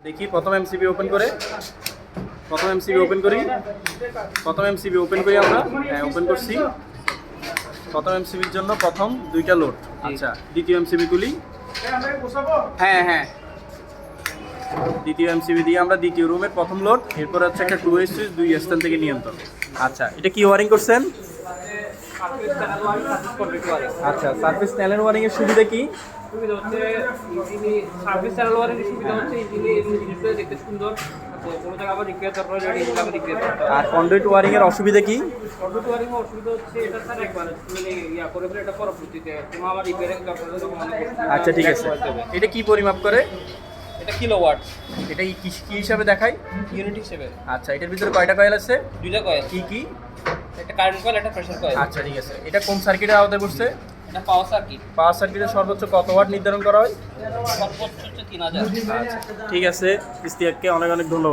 দেখি প্রথম MCB open করি আমরা। হ্যাঁ, ওপেন করছি। প্রথম এমসিবির জন্য প্রথম 2টা লোড। আচ্ছা, দ্বিতীয় এমসিবি তুলি। হ্যাঁ, দ্বিতীয় এমসিবি দিয়ে আমরা দ্বিতীয় রুমের প্রথম লোড। এরপর হচ্ছে একটা 2 সুইচ, 2 স্থান থেকে নিয়ন্ত্রণ। আচ্ছা, এটা কি ওয়ারিং করছেন? আচ্ছা, সার্ভিস প্যানেল ওয়ারিং এর সুবিধা কি? সুবিধা হচ্ছে সার্ভিস চ্যানেল ওয়ারেন্টি সুবিধা হচ্ছে জিনিসটা দেখতে সুন্দর, কোনো জায়গায় আবার রিপেয়ার দরকার হয় এটা আবার রিপেয়ার করতে হয়। আর কন্ডুইট ওয়ারিং এর অসুবিধা কি? কন্ডুইট ওয়ারিং এর অসুবিধা হচ্ছে এটা স্যার একবার মানে ইয়া করে ফেলে, এটা পরবর্তীতে কোনো আবার রিপেয়ারিং দরকার হলে তখন অনেক আচ্ছা, ঠিক আছে। এটা কি পরিমাপ করে? এটা কিলোওয়াট। এটা কি হিসাবে দেখায়? ইউনিট হিসেবে। আচ্ছা, এটার ভিতরে কয়টা কয়েল আছে? 2টা কয়েল। কি? একটা কারেন্ট কয়েল, একটা প্রেসার কয়েল। আচ্ছা, ঠিক আছে। এটা কোন সার্কিটের আওতায় পড়ছে? এটা পাওয়ার সার্কিট। পাওয়ার সার্কিটের সর্বোচ্চ কত ওয়াট নির্ধারণ করা হয়? সর্বোচ্চ হচ্ছে 3000। আচ্ছা, ঠিক আছে। ইস্তিয়াককে অনেক অনেক ধন্যবাদ।